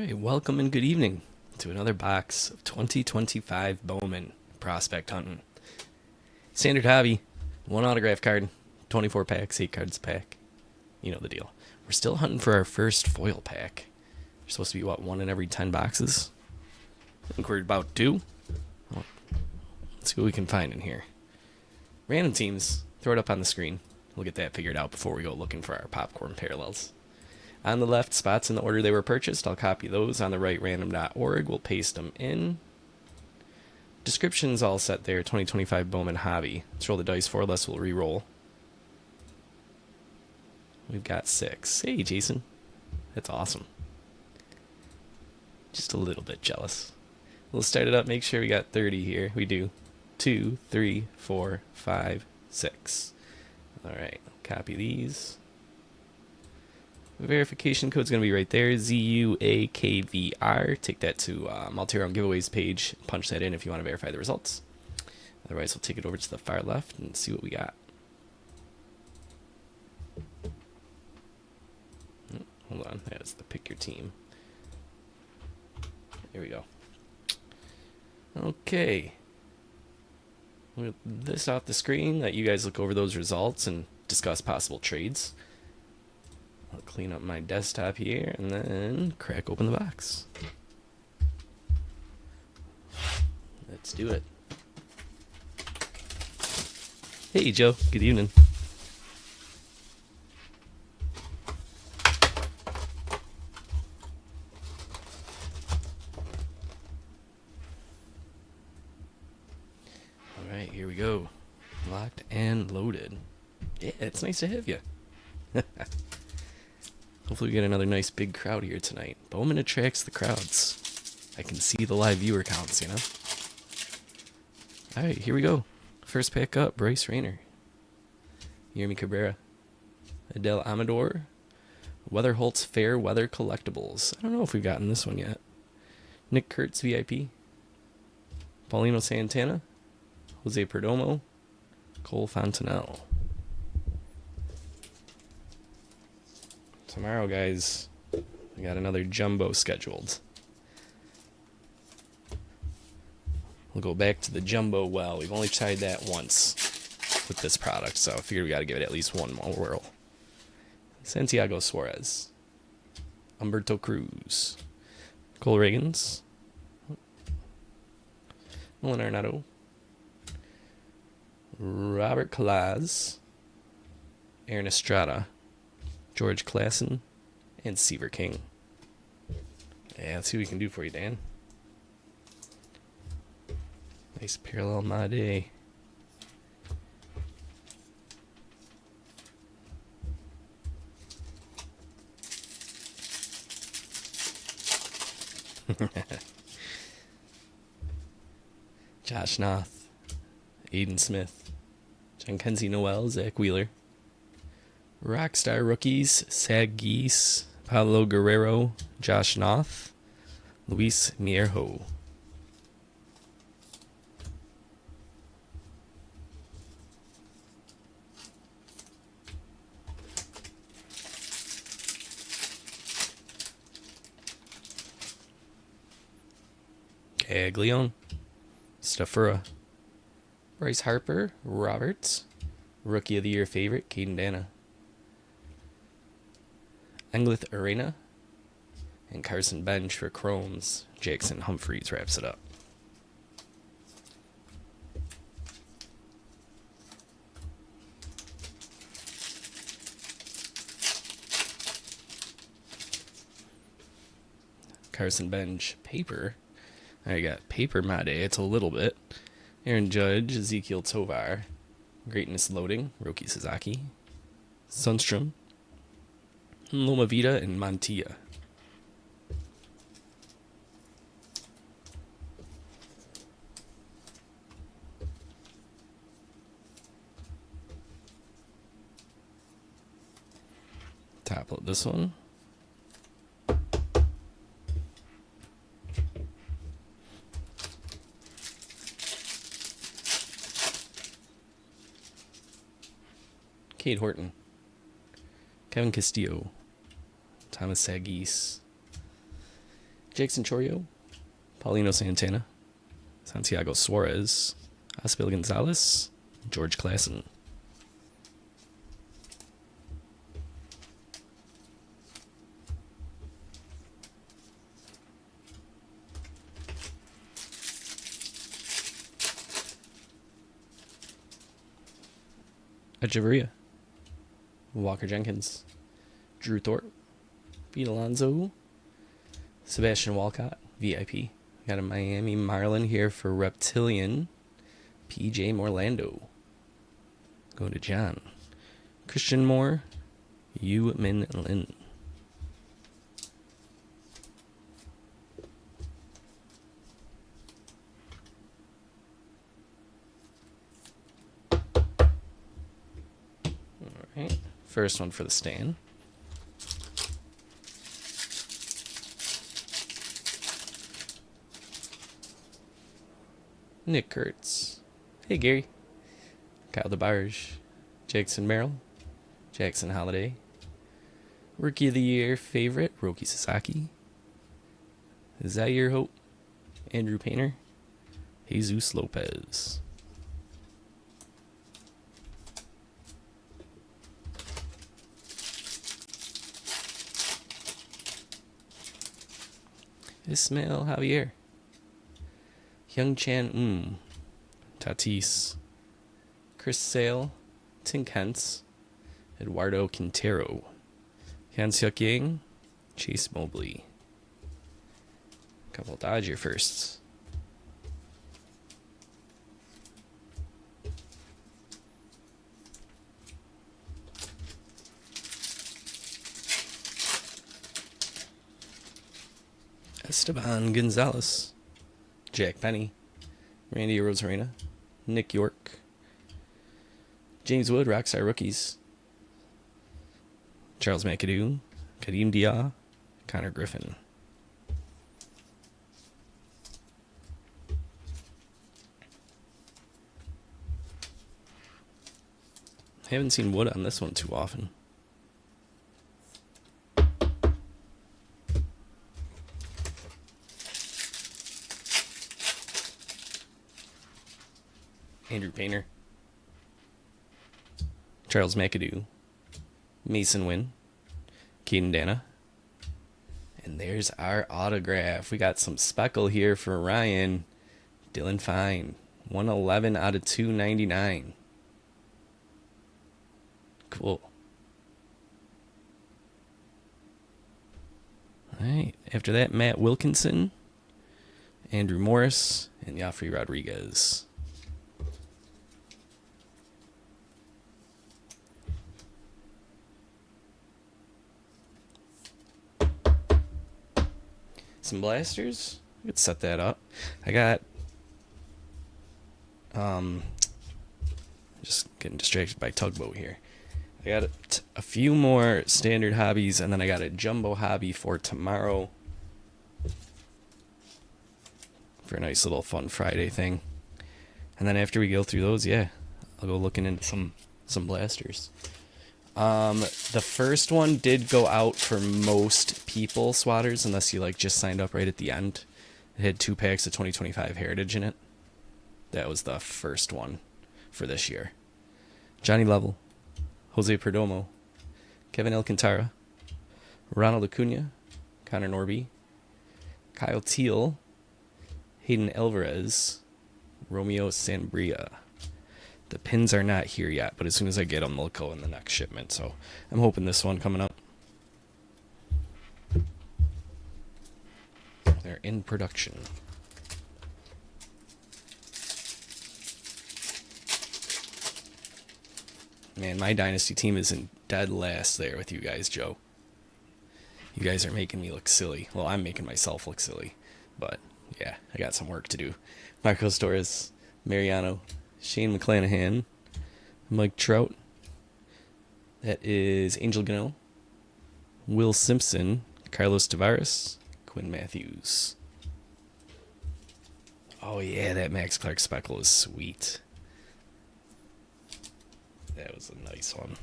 Alright, welcome and good evening to another box of 2025 Bowman Prospect Hunting. Standard hobby, one autograph card, 24 packs, 8 cards a pack. You know the deal. We're still hunting for our first foil pack. There's supposed to be, what, one in every 10 boxes? I think we're about due. Well, let's see what we can find in here. Random teams, throw it up on the screen. We'll get that figured out before we go looking for our popcorn parallels. On the left, spots in the order they were purchased. I'll copy those. On the right, random.org. We'll paste them in. Description's all set there. 2025 Bowman Hobby. Let's roll the dice. 4 less we'll re-roll. We've got 6. Hey, Jason. That's awesome. Just a little bit jealous. We'll start it up. Make sure we got 30 here. We do. 2, 3, 4, 5, 6. All right. Copy these. Verification code's going to be right there, ZUAKVR. Take that to Maltero Giveaways page. Punch that in if you want to verify the results. Otherwise, we'll take it over to the far left and see what we got. Hold on, that's the pick your team. There we go. Okay. With this off the screen, let you guys look over those results and discuss possible trades. I'll clean up my desktop here and then crack open the box. Let's do it. Hey, Joe. Good evening. All right, here we go. Locked and loaded. Yeah, it's nice to have you. Hopefully we get another nice big crowd here tonight. Bowman attracts the crowds. I can see the live viewer counts, you know? Alright, here we go. First pack up, Bryce Rayner. Yermi Cabrera. Adele Amador. Weatherholt's Fair Weather Collectibles. I don't know if we've gotten this one yet. Nick Kurtz, VIP. Paulino Santana. Jose Perdomo. Cole Fontanelle. Tomorrow, guys, we got another jumbo scheduled. We'll go back to the jumbo well. We've only tried that once with this product, so I figured we got to give it at least one more whirl. Santiago Suarez. Humberto Cruz. Cole Reagans. Nolan Arenado. Robert Calaz. Aaron Estrada. George Klassen, and Seaver King. Yeah, let's see what we can do for you, Dan. Nice parallel my day. Josh Noth, Aiden Smith, Kenzie Noel, Zach Wheeler. Rockstar rookies, Sag Geese, Pablo Guerrero, Josh Noth, Luis Mierho. Caglione, Stafura, Bryce Harper, Roberts, Rookie of the Year favorite, Caden Dana. Englith Arena and Carson Bench for Chromes. Jackson Humphreys wraps it up. Carson Bench paper. I got paper Made. It's a little bit. Aaron Judge, Ezekiel Tovar, Greatness Loading, Roki Sasaki, Sundstrom, Loma Vida, and Mantilla. Top load this one. Cade Horton. Kevin Castillo. Thomas Sagis. Jackson Chorio, Paulino Santana, Santiago Suarez, Osvaldo Gonzalez, George Klassen. Echeverria, Walker Jenkins, Drew Thorpe, Pete Alonso, Sebastian Walcott, VIP. Got a Miami Marlin here for Reptilian, PJ Morlando. Go to John. Christian Moore, Yu Min Lin. Alright, first one for the stand. Nick Kurtz. Hey, Gary. Kyle DeBarge. Jackson Merrill. Jackson Holiday. Rookie of the Year favorite, Roki Sasaki. Zaire Hope. Andrew Painter. Jesus Lopez. Ismail Javier. Hyung Chan Tatis. Chris Sale. Tink Hentz. Eduardo Quintero. Han-Seok Yang. Chase Mobley. Couple Dodger firsts. Esteban Gonzalez. Jack Penny. Randy Arozarena. Nick York. James Wood, Rockstar Rookies. Charles McAdoo. Kadeem Dia. Connor Griffin. I haven't seen Wood on this one too often. Andrew Painter. Charles McAdoo. Mason Wynn. Caden Dana. And there's our autograph. We got some speckle here for Ryan. Dylan Fine. 111 out of 299. Cool. Alright. After that, Matt Wilkinson. Andrew Morris. And Yafri Rodriguez. Some blasters. Let's set that up. I got just getting distracted by Tugboat here. I got a few more standard hobbies, and then I got a jumbo hobby for tomorrow for a nice little fun Friday thing. And then after we go through those, yeah, I'll go looking into some blasters. The first one did go out for most people, swatters, unless you just signed up right at the end. It had 2 packs of 2025 Heritage in it. That was the first one for this year. Johnny Lovell, Jose Perdomo, Kevin Alcantara, Ronald Acuna, Connor Norby, Kyle Teal, Hayden Alvarez, Romeo Sanabria. The pins are not here yet, but as soon as I get them, they'll go in the next shipment. So I'm hoping this one coming up. They're in production. Man, my dynasty team is in dead last there with you guys, Joe. You guys are making me look silly. Well, I'm making myself look silly. But, yeah, I got some work to do. Marcos Torres, Mariano, Shane McClanahan, Mike Trout. That is Angel Gano, Will Simpson, Carlos Tavares, Quinn Matthews. Oh, yeah, that Max Clark speckle is sweet. That was a nice one.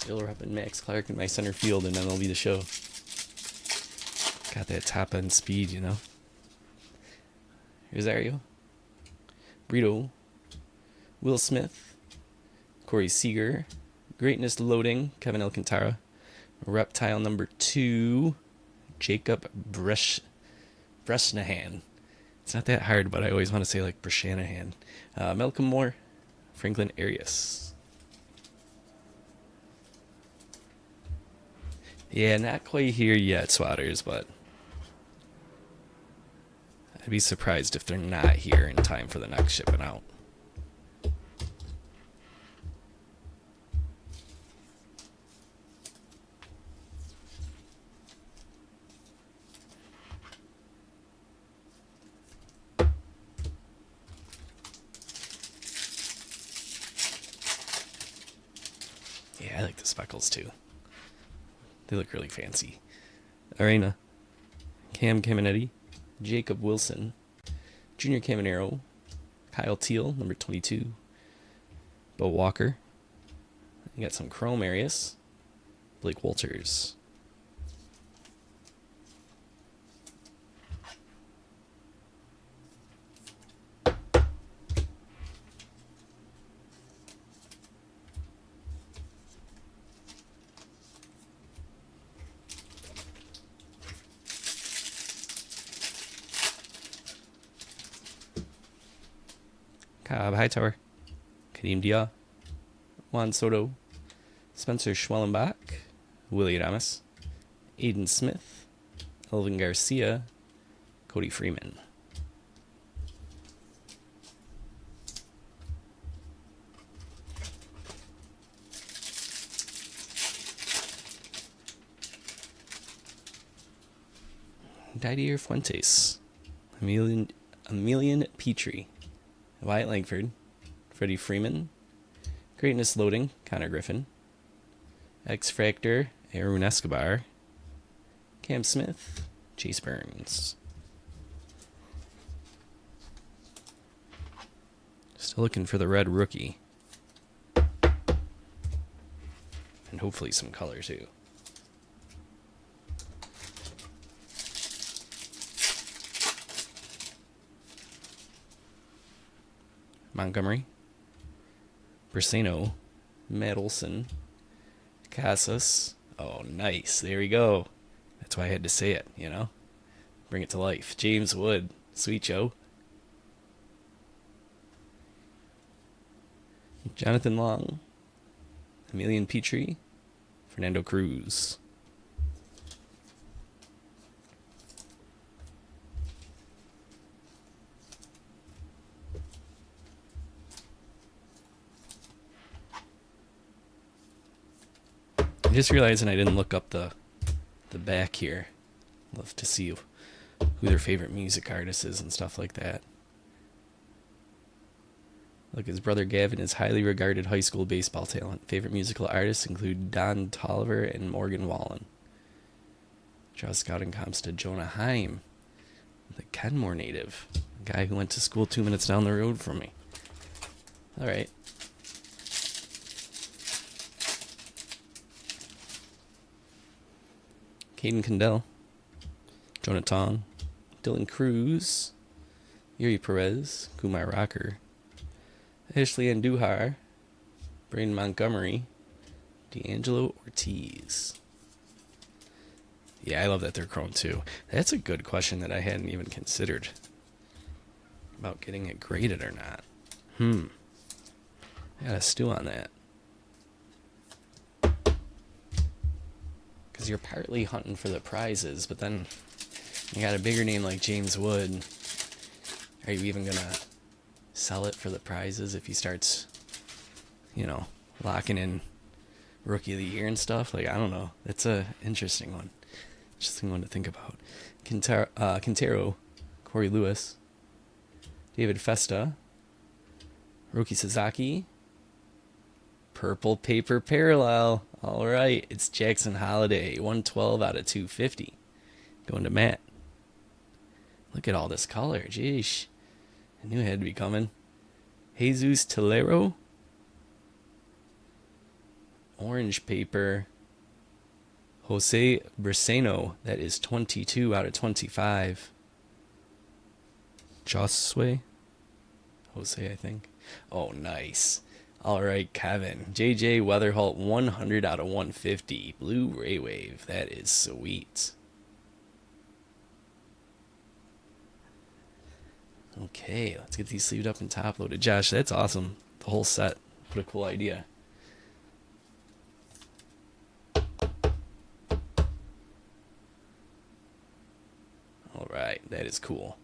Still repping Max Clark in my center field, and MLB The Show. Got that top end speed, you know. Rosario, Brito, Will Smith, Corey Seager, Greatness Loading, Kevin Alcantara, Reptile number 2, Jacob Bresnahan. It's not that hard, but I always want to say like Bresnahan. Malcolm Moore, Franklin Arias. Yeah, not quite here yet, Swatters, but I'd be surprised if they're not here in time for the next shipment out. Yeah, I like the speckles too. They look really fancy. Arena, Cam Caminetti, Jacob Wilson, Junior Caminero, Kyle Teal, number 22, Bo Walker. You got some Chrome Arias, Blake Walters. Cobb Hightower, Kadeem Dia, Juan Soto, Spencer Schwellenbach, Willie Adames, Aiden Smith, Elvin Garcia, Cody Freeman. Didier Fuentes, Emilian Petrie, Wyatt Langford, Freddie Freeman, Greatness Loading, Connor Griffin, X-Fractor, Aaron Escobar, Cam Smith, Chase Burns. Still looking for the red rookie. And hopefully some color too. Montgomery, Brasino, Matt Olson, Casas. Oh, nice. There we go. That's why I had to say it, you know? Bring it to life. James Wood, Sweet Joe. Jonathan Long, Emilian Petrie, Fernando Cruz. I'm just realizing I didn't look up the back here. Love to see who their favorite music artist is and stuff like that. Look, his brother Gavin is highly regarded high school baseball talent. Favorite musical artists include Don Tolliver and Morgan Wallen. Draw scouting comps to Jonah Heim, the Kenmore native, a guy who went to school 2 minutes down the road from me. All right. Caden Condell, Jonah Tong, Dylan Cruz, Yuri Perez, Kumar Rocker, Ashley Andujar, Braden Montgomery, D'Angelo Ortiz. Yeah, I love that they're chrome too. That's a good question that I hadn't even considered about getting it graded or not. I gotta stew on that. Because you're partly hunting for the prizes, but then you got a bigger name like James Wood. Are you even gonna sell it for the prizes if he starts, you know, locking in Rookie of the Year and stuff? Like, I don't know. That's a interesting one. Interesting one to think about. Quintero, Corey Lewis, David Festa, Roki Sasaki, Purple Paper Parallel. All right, it's Jackson Holiday, 112 out of 250. Going to Matt. Look at all this color. Jeesh. I knew it had to be coming. Jesus Tolero. Orange paper. Jose Briseno. That is 22 out of 25. Josue. Jose, I think. Oh, nice. All right, Kevin. JJ Weatherholt, 100 out of 150. Blue Ray Wave. That is sweet. Okay, let's get these sleeved up and top loaded. Josh, that's awesome. The whole set. What a cool idea. All right, that is cool.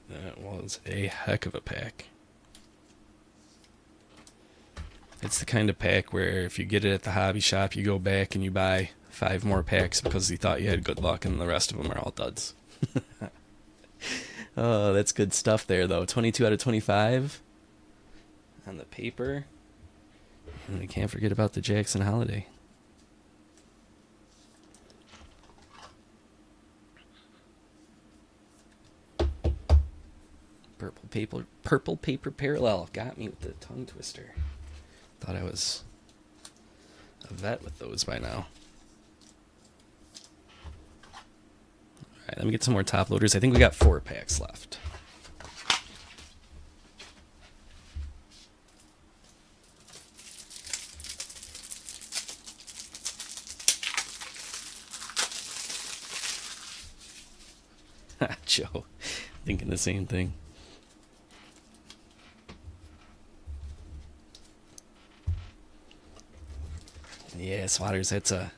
That was a heck of a pack. It's the kind of pack where if you get it at the hobby shop, you go back and you buy 5 more packs because you thought you had good luck and the rest of them are all duds. Oh, that's good stuff there, though. 22 out of 25 on the paper. And we can't forget about the Jackson Holiday. Purple paper parallel. Got me with the tongue twister. Thought I was a vet with those by now. Alright, let me get some more top loaders. I think we got 4 packs left. Joe, thinking the same thing. Yeah, Swatters, that's a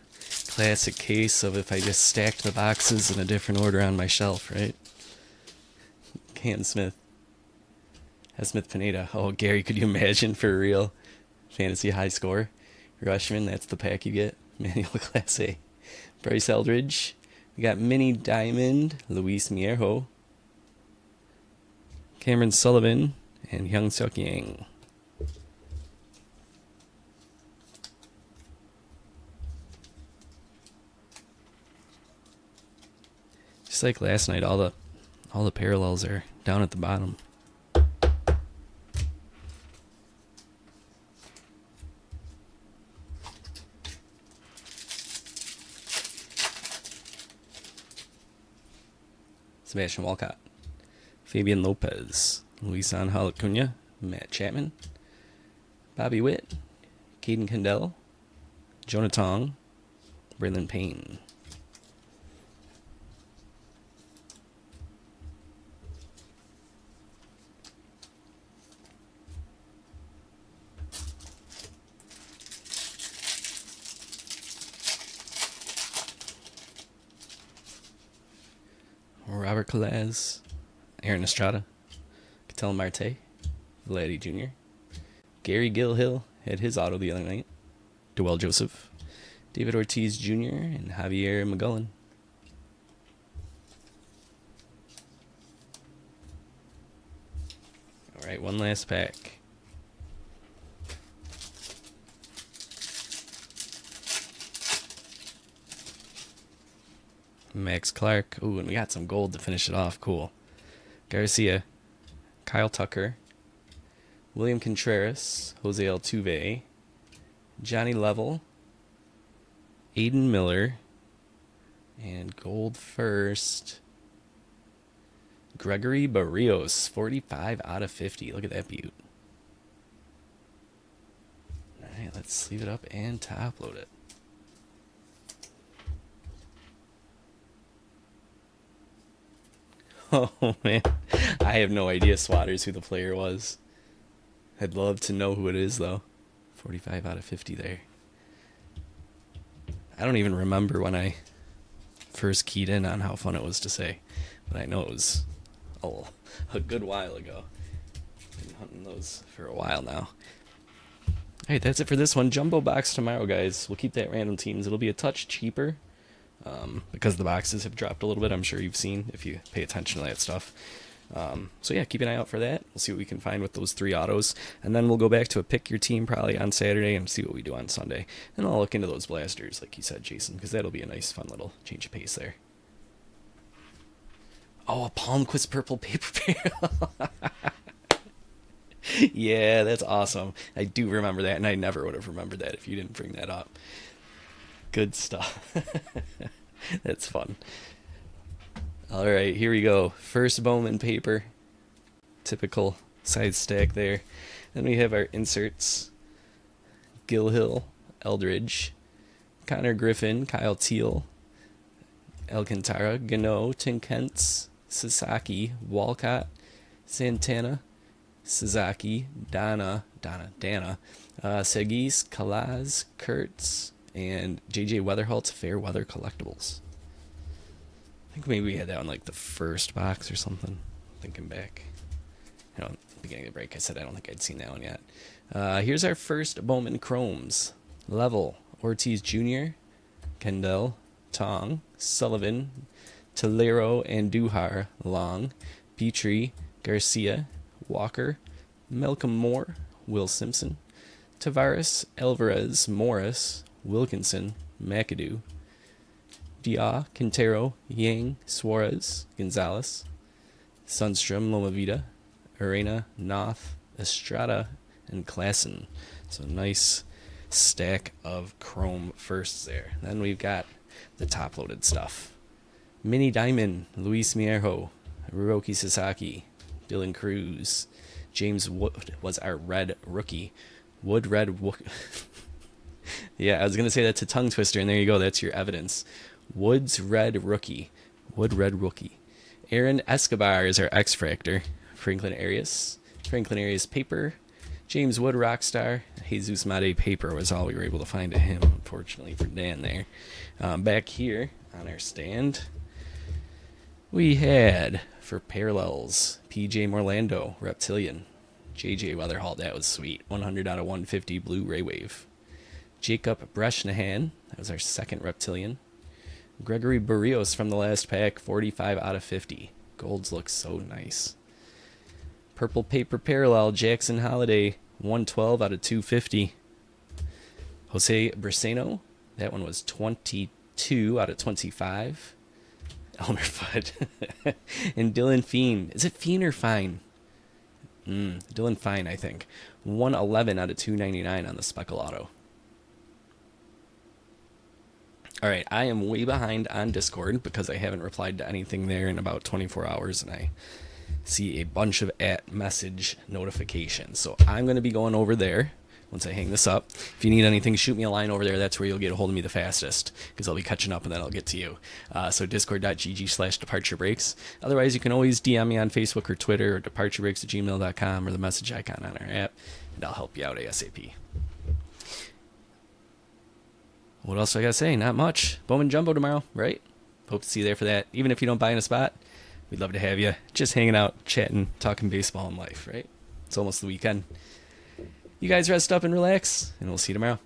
classic case of if I just stacked the boxes in a different order on my shelf, right? Cam Smith. Smith Pineda. Oh, Gary, could you imagine for real? Fantasy high score. Rushman, that's the pack you get. Manual Class A. Bryce Eldridge. We got Mini Diamond, Luis Mierho, Cameron Sullivan, and Hyung Suk Yang. Just like last night, all the parallels are down at the bottom. Sebastian Walcott, Fabian Lopez, Luis Angel Acuna, Matt Chapman, Bobby Witt, Caden Kendall, Jonah Tong, Braylon Payne. Robert Calaz, Aaron Estrada, Ketel Marte, Vladdy Jr., Gary Gilhill had his auto the other night, Dewell Joseph, David Ortiz Jr., and Javier McGullen. All right, one last pack. Max Clark. Ooh, and we got some gold to finish it off. Cool. Garcia, Kyle Tucker, William Contreras, Jose Altuve, Johnny Level, Aiden Miller, and gold first, Gregory Barrios, 45 out of 50. Look at that beaut. All right, let's sleeve it up and top load it. Oh, man. I have no idea, Swatters, who the player was. I'd love to know who it is, though. 45 out of 50 there. I don't even remember when I first keyed in on how fun it was to say. But I know it was a good while ago. Been hunting those for a while now. Alright, that's it for this one. Jumbo box tomorrow, guys. We'll keep that random teams. It'll be a touch cheaper. Because the boxes have dropped a little bit, I'm sure you've seen if you pay attention to that stuff. So yeah, keep an eye out for that. We'll see what we can find with those 3 autos, and then we'll go back to a pick your team probably on Saturday and see what we do on Sunday. And I'll look into those blasters, like you said, Jason, because that'll be a nice, fun little change of pace there. Oh, a Palmquist purple paper barrel. Yeah, that's awesome. I do remember that, and I never would have remembered that if you didn't bring that up. Good stuff. That's fun. All right, here we go. First Bowman paper. Typical side stack there. Then we have our inserts. Gilhill, Eldridge, Connor Griffin, Kyle Teal, Alcantara, Gano, Tinkentz, Sasaki, Walcott, Santana, Sasaki, Dana, Segis, Kalaz, Kurtz, and JJ Weatherholt's Fair Weather Collectibles. I think maybe we had that on like the first box or something. Thinking back. Beginning of the break, I said I don't think I'd seen that one yet. Here's our first Bowman Chromes. Level, Ortiz Jr., Kendall, Tong, Sullivan, Tolero and Duhar, Long, Petrie, Garcia, Walker, Malcolm Moore, Will Simpson, Tavares, Alvarez, Morris, Wilkinson, McAdoo, Dia, Quintero, Yang, Suarez, Gonzalez, Sundstrom, Loma Vida, Arena, Noth, Estrada, and Klassen. So nice stack of chrome firsts there. Then we've got the top-loaded stuff. Mini Diamond, Luis Mierjo, Hiroki Sasaki, Dylan Cruz, James Wood was our red rookie. Yeah, I was going to say that's a tongue twister, and there you go. That's your evidence. Wood's red rookie. Wood red rookie. Aaron Escobar is our X-Fractor. Franklin Arias paper. James Wood Rockstar. Jesus Mate paper was all we were able to find of him, unfortunately for Dan there. Back here on our stand, we had, for parallels, PJ Morlando, Reptilian. JJ Weatherhall, that was sweet. 100 out of 150 blue Ray Wave. Jacob Breshnahan, that was our second Reptilian. Gregory Barrios from the last pack, 45 out of 50. Golds look so nice. Purple paper parallel, Jackson Holiday, 112 out of 250. Jose Briseno, that one was 22 out of 25. Elmer Fudd. And Dylan Feen. Is it Feen or Fine? Dylan Fine, I think. 111 out of 299 on the Speckle Auto. All right, I am way behind on Discord because I haven't replied to anything there in about 24 hours, and I see a bunch of @message notifications. So I'm going to be going over there once I hang this up. If you need anything, shoot me a line over there. That's where you'll get a hold of me the fastest because I'll be catching up and then I'll get to you. So discord.gg/departurebreaks. Otherwise, you can always DM me on Facebook or Twitter or departurebreaks@gmail.com or the message icon on our app, and I'll help you out ASAP. What else do I got to say? Not much. Bowman Jumbo tomorrow, right? Hope to see you there for that. Even if you don't buy in a spot, we'd love to have you. Just hanging out, chatting, talking baseball and life, right? It's almost the weekend. You guys rest up and relax, and we'll see you tomorrow.